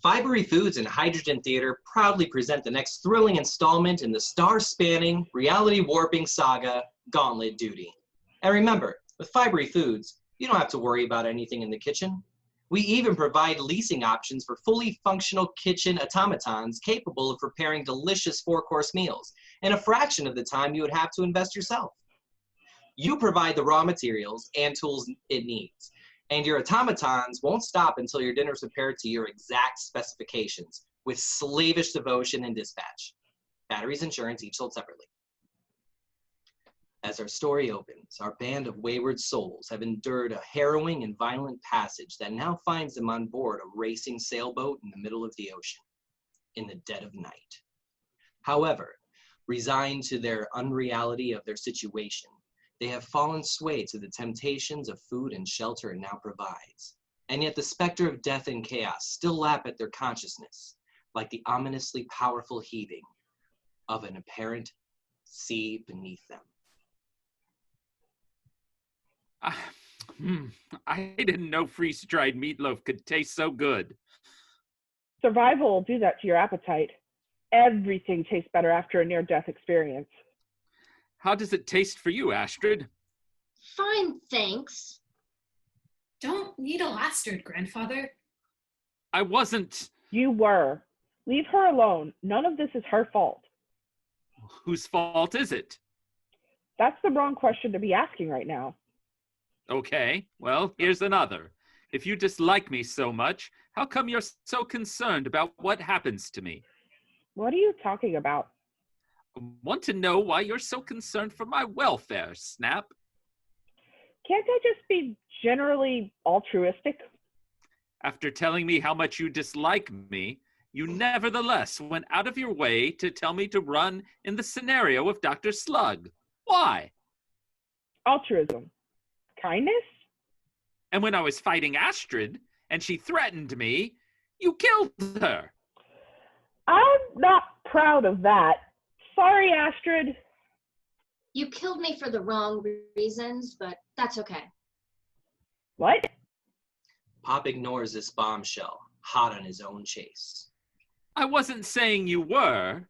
Fibery Foods and Hydrogen Theater proudly present the next thrilling installment in the star-spanning, reality-warping saga, Gauntlet Duty. And remember, with Fibery Foods, you don't have to worry about anything in the kitchen. We even provide leasing options for fully functional kitchen automatons capable of preparing delicious 4-course meals in a fraction of the time you would have to invest yourself. You provide the raw materials and tools it needs, and your automatons won't stop until your dinner is prepared to your exact specifications with slavish devotion and dispatch. Batteries, insurance, each sold separately. As our story opens, our band of wayward souls have endured a harrowing and violent passage that now finds them on board a racing sailboat in the middle of the ocean, in the dead of night. However, resigned to their unreality of their situation, they have fallen sway to the temptations of food and shelter it now provides. And yet the specter of death and chaos still lap at their consciousness, like the ominously powerful heaving of an apparent sea beneath them. I didn't know freeze-dried meatloaf could taste so good. Survival will do that to your appetite. Everything tastes better after a near-death experience. How does it taste for you, Astrid? Fine, thanks. Don't needle Astrid, grandfather. I wasn't... You were. Leave her alone. None of this is her fault. Whose fault is it? That's the wrong question to be asking right now. Okay, well, here's another. If you dislike me so much, how come you're so concerned about what happens to me? What are you talking about? I want to know why you're so concerned for my welfare, Snap. Can't I just be generally altruistic? After telling me how much you dislike me, you nevertheless went out of your way to tell me to run in the scenario of Dr. Slug. Why? Altruism. Kindness? And when I was fighting Astrid, and she threatened me, you killed her. I'm not proud of that. Sorry, Astrid. You killed me for the wrong reasons, but that's okay. What? Pop ignores this bombshell, hot on his own chase. I wasn't saying you were,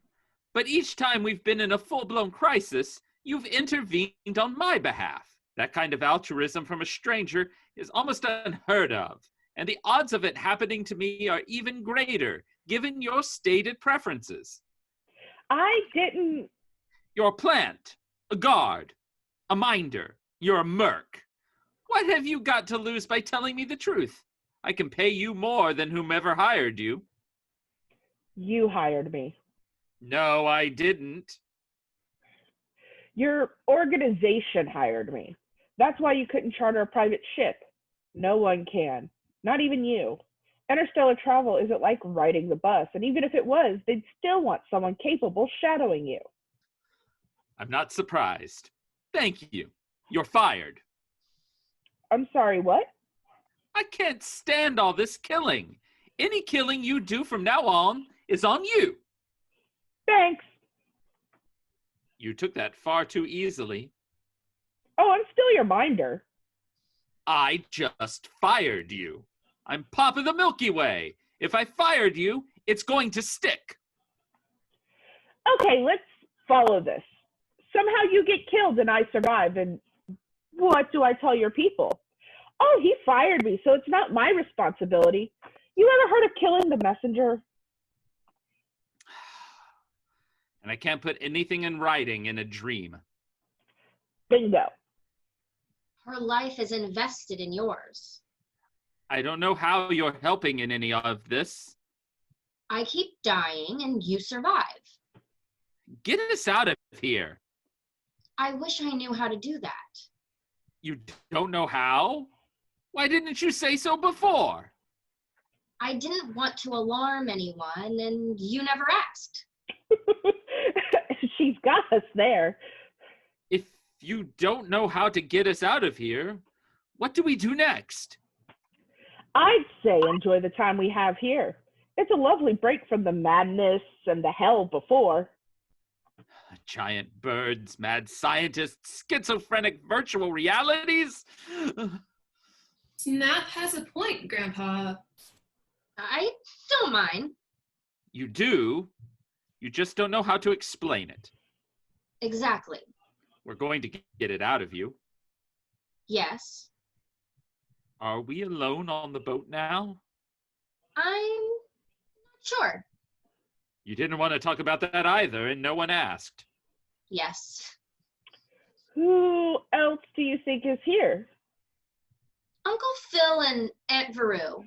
but each time we've been in a full-blown crisis, you've intervened on my behalf. That kind of altruism from a stranger is almost unheard of, and the odds of it happening to me are even greater, given your stated preferences. I didn't... You're a plant, a guard, a minder, you're a merc. What have you got to lose by telling me the truth? I can pay you more than whomever hired you. You hired me. No, I didn't. Your organization hired me. That's why you couldn't charter a private ship. No one can. Not even you. Interstellar travel isn't like riding the bus, and even if it was, they'd still want someone capable shadowing you. I'm not surprised. Thank you. You're fired. I'm sorry, what? I can't stand all this killing. Any killing you do from now on is on you. Thanks. You took that far too easily. Oh, I'm still your minder. I just fired you. I'm Pop of the Milky Way. If I fired you, it's going to stick. Okay, let's follow this. Somehow you get killed and I survive, and what do I tell your people? Oh, he fired me, so it's not my responsibility. You ever heard of killing the messenger? And I can't put anything in writing in a dream. Bingo. Her life is invested in yours. I don't know how you're helping in any of this. I keep dying and you survive. Get us out of here. I wish I knew how to do that. You don't know how? Why didn't you say so before? I didn't want to alarm anyone, and you never asked. She's got us there. If you don't know how to get us out of here, what do we do next? I'd say enjoy the time we have here. It's a lovely break from the madness and the hell before. Giant birds, mad scientists, schizophrenic virtual realities. Snap has a point, Grandpa. I still mine. You do. You just don't know how to explain it. Exactly. We're going to get it out of you. Yes. Are we alone on the boat now? I'm not sure. You didn't want to talk about that either, and no one asked. Yes. Who else do you think is here? Uncle Phil and Aunt Veru.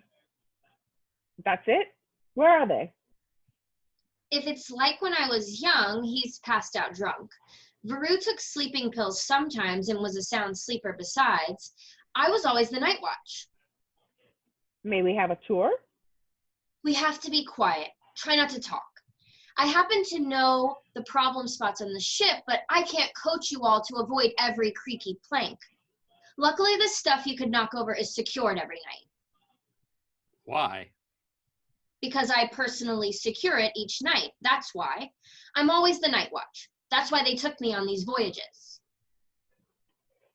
That's it? Where are they? If it's like when I was young, he's passed out drunk. Veru took sleeping pills sometimes and was a sound sleeper besides. I was always the night watch. May we have a tour? We have to be quiet. Try not to talk. I happen to know the problem spots on the ship, but I can't coach you all to avoid every creaky plank. Luckily, the stuff you could knock over is secured every night. Why? Because I personally secure it each night. That's why. I'm always the night watch. That's why they took me on these voyages.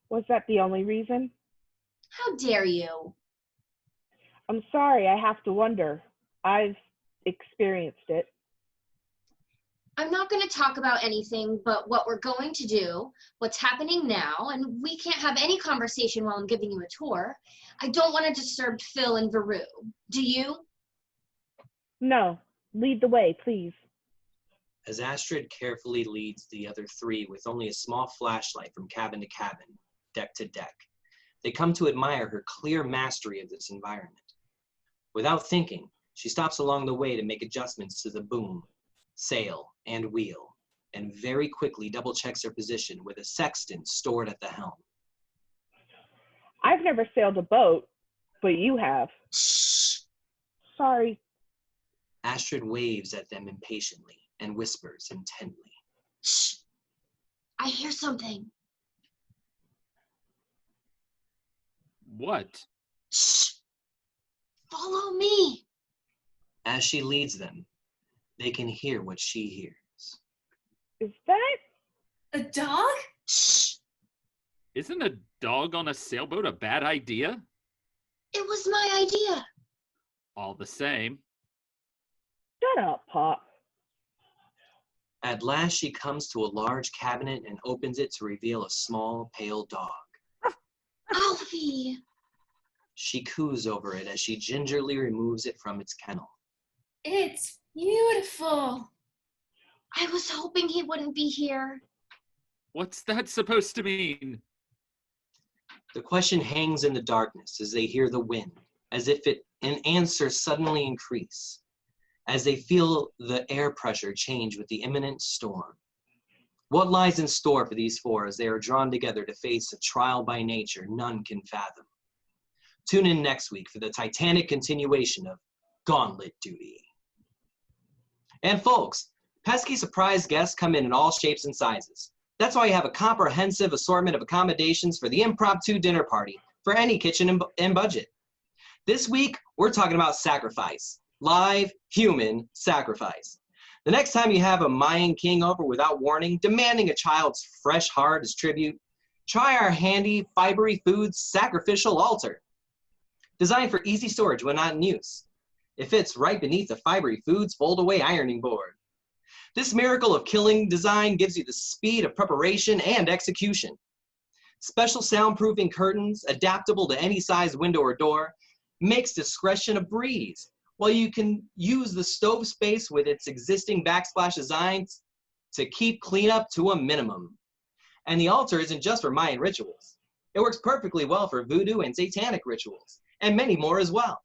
Was that the only reason? How dare you? I'm sorry, I have to wonder. I've experienced it. I'm not going to talk about anything but what we're going to do, what's happening now, and we can't have any conversation while I'm giving you a tour. I don't want to disturb Phil and Veru. Do you? No, lead the way, please. As Astrid carefully leads the other three with only a small flashlight from cabin to cabin, deck to deck, they come to admire her clear mastery of this environment. Without thinking, she stops along the way to make adjustments to the boom, sail, and wheel, and very quickly double-checks her position with a sextant stored at the helm. I've never sailed a boat, but you have. Shh! Sorry. Astrid waves at them impatiently and whispers intently. Shh! I hear something. What? Shh! Follow me. As she leads them, they can hear what she hears. Is that? A dog? Shh! Isn't a dog on a sailboat a bad idea? It was my idea. All the same. Shut up, Pop. At last she comes to a large cabinet and opens it to reveal a small, pale dog. Alfie. She coos over it as she gingerly removes it from its kennel. It's beautiful. I was hoping he wouldn't be here. What's that supposed to mean? The question hangs in the darkness as they hear the wind, as if an answer suddenly increase, as they feel the air pressure change with the imminent storm. What lies in store for these four as they are drawn together to face a trial by nature none can fathom? Tune in next week for the titanic continuation of Gauntlet Duty. And folks, pesky surprise guests come in all shapes and sizes. That's why you have a comprehensive assortment of accommodations for the impromptu dinner party for any kitchen and budget. This week, we're talking about sacrifice. Live, human sacrifice. The next time you have a Mayan king over without warning, demanding a child's fresh heart as tribute, try our handy, fibery foods sacrificial altar. Designed for easy storage when not in use. It fits right beneath the fibery foods fold-away ironing board. This miracle of killing design gives you the speed of preparation and execution. Special soundproofing curtains, adaptable to any size window or door, makes discretion a breeze, while you can use the stove space with its existing backsplash designs to keep cleanup to a minimum. And the altar isn't just for Mayan rituals. It works perfectly well for voodoo and satanic rituals, and many more as well.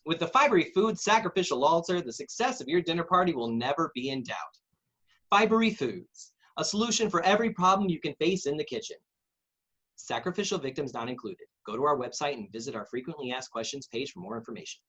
With the fibery food sacrificial altar, the success of your dinner party will never be in doubt. Fibery Foods, a solution for every problem you can face in the kitchen. Sacrificial victims not included. Go to our website and visit our frequently asked questions page for more information.